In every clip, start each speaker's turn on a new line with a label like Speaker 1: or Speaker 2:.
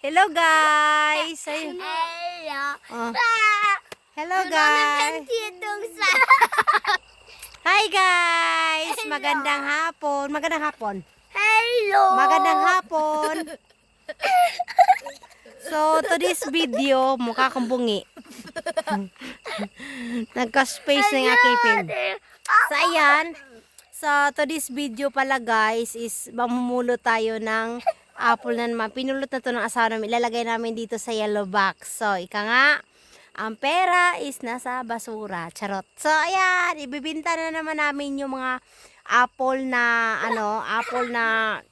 Speaker 1: Hello guys! Ayun.
Speaker 2: Hello.
Speaker 1: Oh. Hello guys! Hi guys! Magandang hapon. Magandang hapon.
Speaker 2: Hello.
Speaker 1: Magandang hapon. So, to this video, mukha kang bungi. Nagka-space na yung aking film. So, ayan. So, to this video pala guys, is mamumulo tayo ng apple na naman. Pinulot na to ng asawa namin. Ilalagay namin dito sa yellow box. So, ika nga, ang pera is nasa basura. Charot. So, ayan. Ibibinta na naman namin yung mga apple na,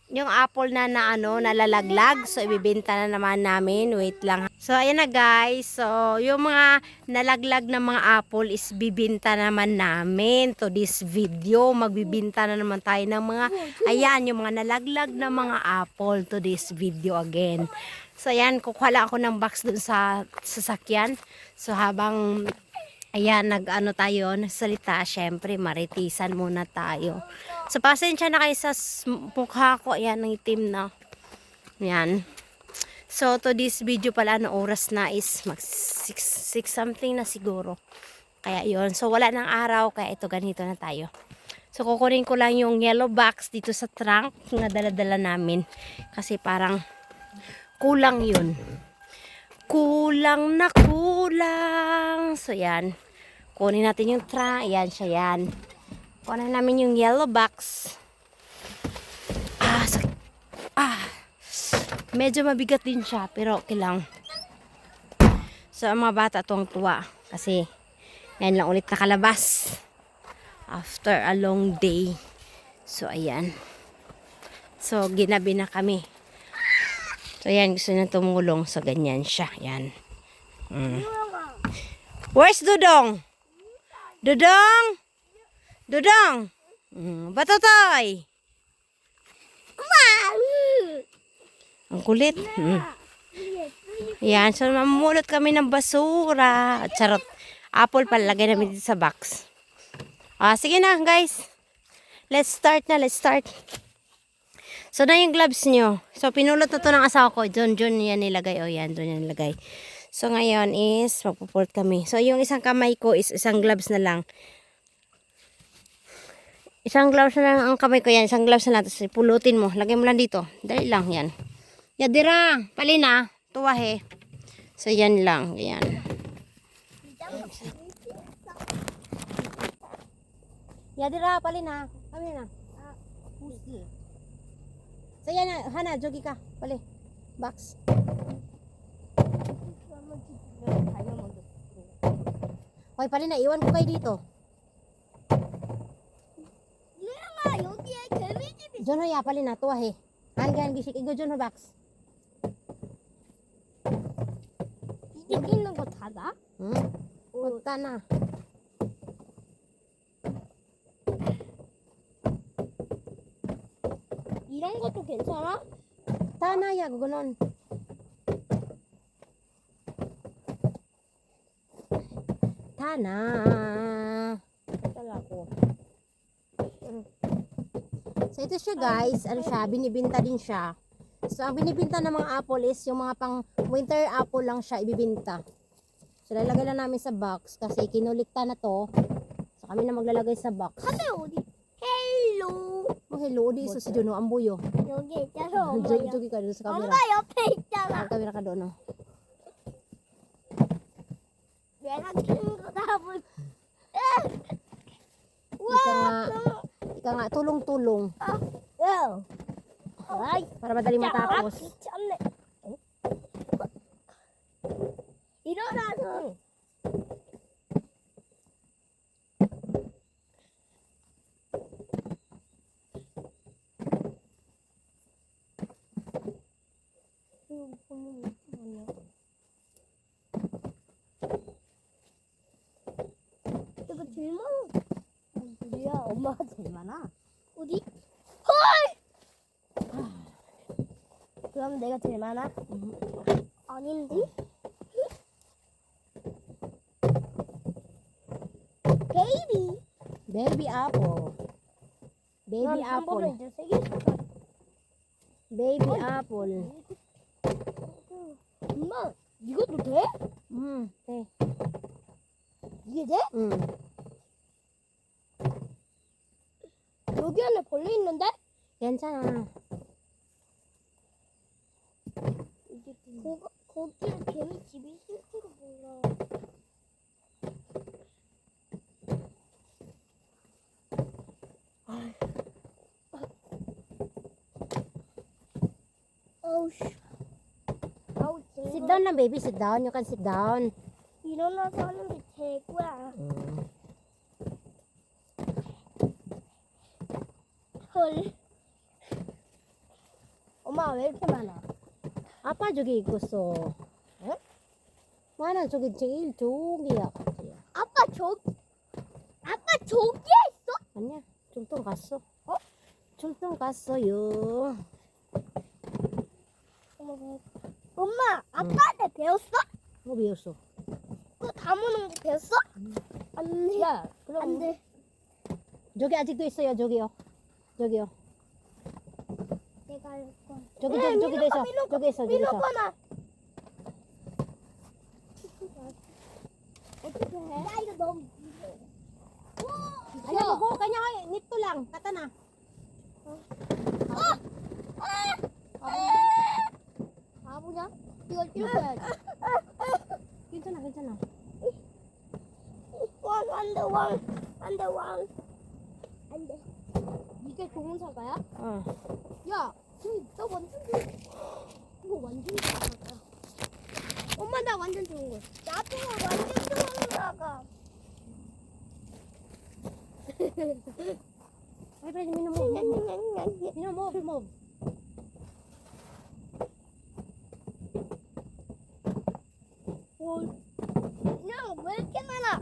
Speaker 1: yung apple na nalalaglag. So, ibibenta na naman namin. Wait lang. So, ayan na guys. So, yung mga nalaglag na mga apple is bibinta naman namin to this video. Magbibinta na naman tayo ng mga, ayan, yung mga nalaglag na mga apple to this video again. So, ayan, kukuha ako ng box dun sa sasakyan. So, habang, ayan, nag-ano tayo, nagsalita, syempre, maritisan muna tayo. So, pasensya na kayo sa mukha ko. Ayan, ang itim na. Ayan. So, to this video pala, ano oras na is mag 6 something na siguro. Kaya yun. So, wala ng araw, kaya ito, ganito na tayo. So, kukunin ko lang yung yellow box dito sa trunk na dala-dala namin. Kasi parang kulang yun. Kulang na kulang. So, yan. Kunin natin yung trunk. Ayan siya, yan. Kunin namin yung yellow box. Medyo mabigat din siya, pero okay lang. So, ang mga bata tuwang-tuwa. Kasi, ngayon lang ulit nakalabas. After a long day. So, ayan. So, ginabi na kami. So, ayan. Gusto na tumulong. So, ganyan siya. Ayan. Where's Dudong? Dudong? Dudong? Batotoy? Ang kulit. Ayan. So, mamulot kami ng basura. Charot. Apple palagay namin dito sa box. Sige na, guys. Let's start na. Let's start. So, na yung gloves nyo. So, pinulot na to ng asawa ko. Doon yan nilagay. O, yan. Doon yan nilagay. So, ngayon is magpupult kami. So, yung isang kamay ko is isang gloves na lang. Isang gloves na lang ang kamay ko yan. Isang gloves na lang. Tapos, pulutin mo. Lagay mo lang dito. Dali lang yan. Yadira. Palina. Tuwahe. So, yan lang. Yan. Yadira. Palina. Kami na. So, yan na. Hana, jogi ka. Pali. Box. Hoy, Palina. Iwan ko kayo dito. John ho ya, Palina. Tuwahe. Hanggang gisik. Igo, John ho, box.
Speaker 2: 여기 있는 거 닫아?
Speaker 1: 응? 나.
Speaker 2: 이런 것도 괜찮아?
Speaker 1: Tanaya, gugunon. Tana.
Speaker 2: 달라고.
Speaker 1: So, ito siya guys. Ano siya? Binibinta din siya. So, ang binibinta ng mga apple is yung mga pang winter apple lang siya ibibinta. So, lalagay lang namin sa box kasi kinulikta na to. So, kami na maglalagay sa box.
Speaker 2: 카메 어디? 헬로.
Speaker 1: Oh, hello. Di iso si Juno. Ang buyo.
Speaker 2: 여기 있잖아. 엄마.
Speaker 1: Jogi ka doon sa camera.
Speaker 2: 엄마 옆에 있잖아.
Speaker 1: Ang camera ka doon. Oh.
Speaker 2: 내가 키는 거다 볼.
Speaker 1: Ika nga, tulong-tulong.
Speaker 2: 아이.
Speaker 1: Para madali matapos.
Speaker 2: 미쳤네. 일어나서. 이거 제일 많아. 우리야, 엄마가 제일 많아. 어디? 헐! 그럼 내가 제일 많아? 아닌데? 베이비.
Speaker 1: Baby apple. Baby
Speaker 2: 난 한 번에
Speaker 1: apple.
Speaker 2: 이제 3개 샀어.
Speaker 1: Baby apple.
Speaker 2: 엄마, 이것도 돼?
Speaker 1: 네.
Speaker 2: 이게 돼? 여기 안에 벌레 있는데?
Speaker 1: 괜찮아.
Speaker 2: 거기에 개미 집이 있을지도 몰라. 아우 씨. 아우
Speaker 1: Sit down lang, baby. Sit down. You can sit down.
Speaker 2: 일어나서 하는 게 최고야. 헐. 엄마 왜 이렇게 많아?
Speaker 1: 아빠 저기 있었어.
Speaker 2: 응?
Speaker 1: 많아 저기 제일 저기야.
Speaker 2: 아빠 저기에 있어?
Speaker 1: 아니야. 출동 갔어. 출동 갔어요.
Speaker 2: 엄마 아빠한테 배웠어?
Speaker 1: 뭐 배웠어?
Speaker 2: 그거 담으는 거 배웠어? 안 돼.
Speaker 1: 야,
Speaker 2: 안 돼.
Speaker 1: 저기 아직도 있어요. 저기요. 저기요.
Speaker 2: 내가 할 거야.
Speaker 1: 저기도 있어. 저기 있어. 저기 있어.
Speaker 2: 밀어봐라. 어떻게 해? 야 이거 너무
Speaker 1: Ayan mo, kanya kayo. Nito lang. Kata na.
Speaker 2: 바보냐? 이걸 찔러야지.
Speaker 1: 괜찮아, 괜찮아.
Speaker 2: 왕. 안 돼. 이게 좋은 사과야?
Speaker 1: 어.
Speaker 2: 야, 나 완전 좋은 이거 완전 좋은 사과야. 엄마 나 완전 좋은 거. 나도 완전 좋은 사과.
Speaker 1: Ay, pwede, minum mo. Minum mo, minum mo.
Speaker 2: 이런 거 왜 이렇게 많아?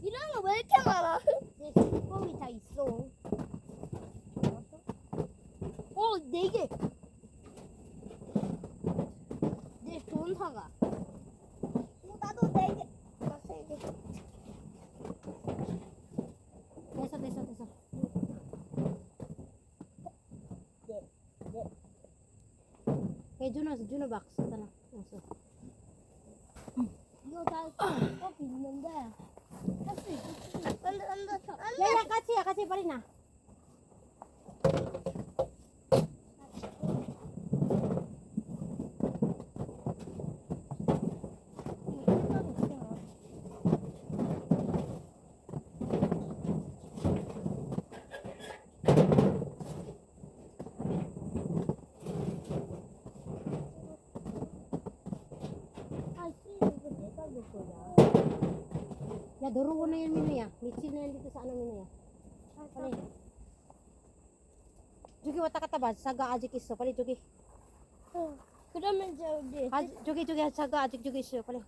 Speaker 2: 이런 거 왜 이렇게 많아? 내 뚜껑이 다 있어. 네 개. 내 좋은 사과. 나도 네 개. 나 세 개.
Speaker 1: 됐어. Kay Juno box. Ito na. Yes.
Speaker 2: 이거 다 컵이 있는데 할 수 있지. 안 돼.
Speaker 1: Yaya, kasi pa rin na. Ya, durong ko na yan, Minoy. Mitsil na yan dito sa ano, Minoy. Pali. Jugi, wata kataba. Saga, ajik iso. Pali, Jugi.
Speaker 2: 그러면 저기
Speaker 1: Jugi, saga, ajik, Jugi iso. Pali.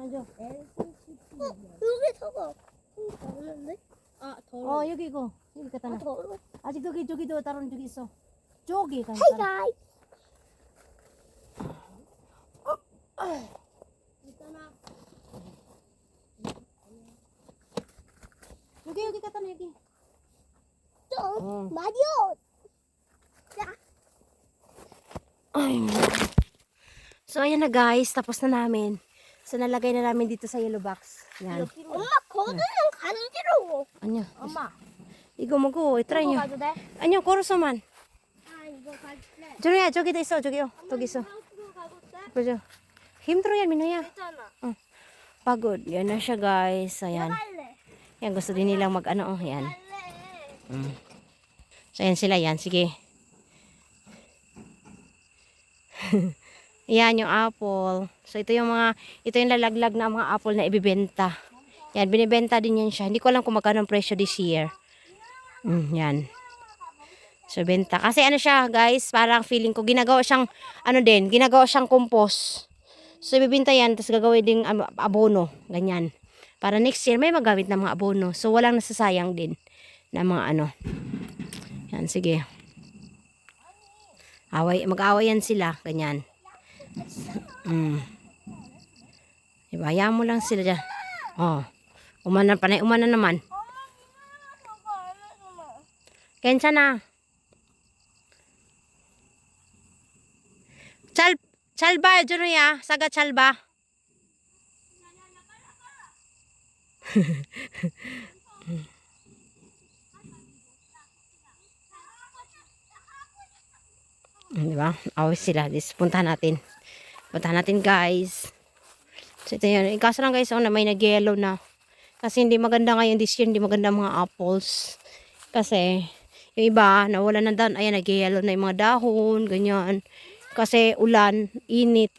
Speaker 1: Anjo.
Speaker 2: 여기 서봐. 더웠는데? 아 더워.
Speaker 1: 여기 이거. 여기 갖다 놔.
Speaker 2: 더워.
Speaker 1: 아직 저기도 다른 저기 있어. 저기 가.
Speaker 2: Hey guys. 있잖아.
Speaker 1: 여기 갖다 놔 여기.
Speaker 2: 좀 마리오.
Speaker 1: So ayan na guys, tapos na namin. So nalagay na namin dito sa yellow box. Yan.
Speaker 2: 엄마 거기는 간지러워.
Speaker 1: Año.
Speaker 2: 엄마.
Speaker 1: 이거 먹고 try
Speaker 2: 이거
Speaker 1: nyo.
Speaker 2: 가도 돼?
Speaker 1: Año, korosoman.
Speaker 2: 아 이거 갈래.
Speaker 1: 저기야, 저기도 있어. 저기요. 저기 있어.
Speaker 2: 이거 가도 돼?
Speaker 1: 그죠? 힘들어 yan, Minoya.
Speaker 2: 괜찮아.
Speaker 1: Pagod. Yan na siya guys. Ayan.
Speaker 2: 갈래.
Speaker 1: Yan, gusto din nilang mag ano. Yan.
Speaker 2: 갈래.
Speaker 1: So ayan sila yan. Sige. Yan yung apple. So ito yung lalaglag na mga apple na ibibenta. Yan, binibenta din yan siya. Hindi ko alam kung magkano ang presyo this year. Yan. So benta. Kasi ano siya guys, parang feeling ko ginagawa siyang compost. So ibibenta yan, tapos gagawin ding abono. Ganyan. Para next year may magamit ng mga abono. So walang nasasayang din na mga ano. Yan, sige. Mag-awayan sila. Ganyan. Diba? Hayaan mo lang sila dyan. Umana naman. Kensa na. Chalba, dyan ya. Saga chalba. Di ba? Awis sila. Puntahan natin. Puntahan natin, guys. So, ito yan. Kaso lang, guys, na may nag-yellow na. Kasi hindi maganda ngayon this year. Hindi maganda mga apples. Kasi, yung iba, nawala na down. Ayan, nag-yellow na yung mga dahon. Ganyan. Kasi, ulan, init,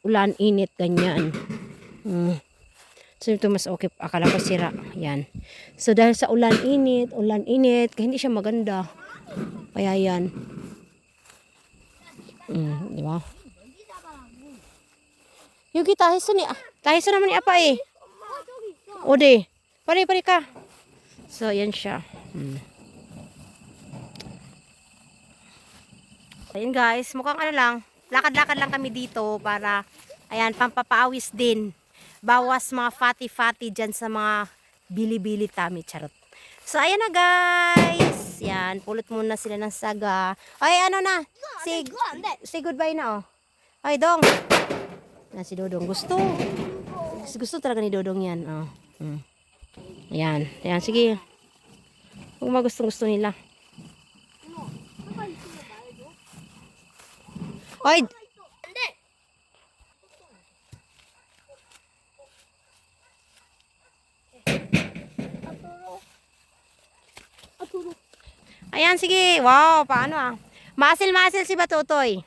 Speaker 1: ganyan. So, ito mas okay. Akala ko sira. Yan. So, dahil sa ulan, init, kaya hindi siya maganda. Kaya yan. Di ba? Yuki, tahiso naman ni apa eh. O de. Pare ka. So, yan siya. Ayan guys, mukhang ano lang. Lakad-lakad lang kami dito para, ayan, pampapaawis din. Bawas mga fatty dyan sa mga bili-bili tami. Charot. So, ayan na guys. Yan, pulot muna sila ng saga. Ay, ano na. Say goodbye na, oh. Ay, Dong. Yan, si Dodong. Gusto talaga ni Dodong yan. Oh. Ayan. Ayan, sige. Kung gusto nila. Ay, ayan, sige. Wow, paano ah. Masil si Batutoy.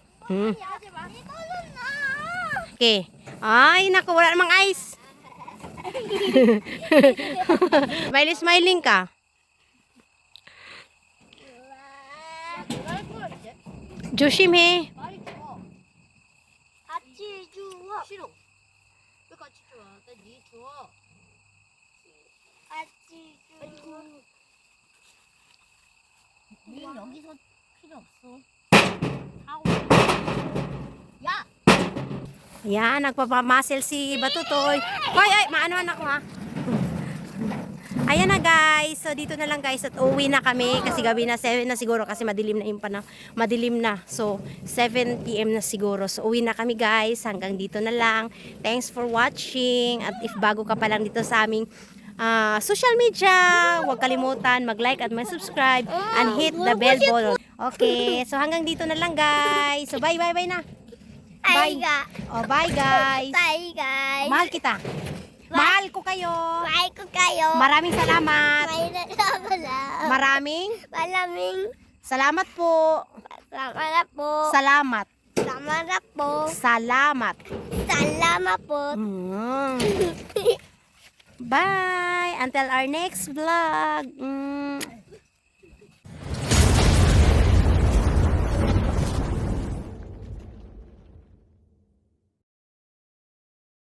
Speaker 1: Okay. Ay, naku, wala namang ice. Smiling ka. 조심해.
Speaker 2: 같이 주워. 싫어. 왜 같이 주워? 나네 주워. 같이 주워. 우린 여기서 필요 없어. 하고. 야.
Speaker 1: Ayan, nagpapamasil si Batutoy. Hoy, ay, maano anak ko ha. Ayan na guys. So dito na lang guys at uwi na kami kasi gabi na 7 na siguro kasi madilim na yung madilim na. So 7 PM na siguro. So uwi na kami guys. Hanggang dito na lang. Thanks for watching. At if bago ka pa lang dito sa aming social media, huwag kalimutan mag-like at mag-subscribe and hit the bell button. Okay, so hanggang dito na lang guys. So bye na. Bye. Oh, bye guys.
Speaker 2: Bye guys.
Speaker 1: Mahal kita. Mahal ko kayo.
Speaker 2: Bye ko kayo.
Speaker 1: Maraming salamat.
Speaker 2: Maraming
Speaker 1: Salamat po.
Speaker 2: salamat po.
Speaker 1: Salamat.
Speaker 2: Salamat po.
Speaker 1: Salamat.
Speaker 2: Salamat po.
Speaker 1: Bye. Until our next vlog.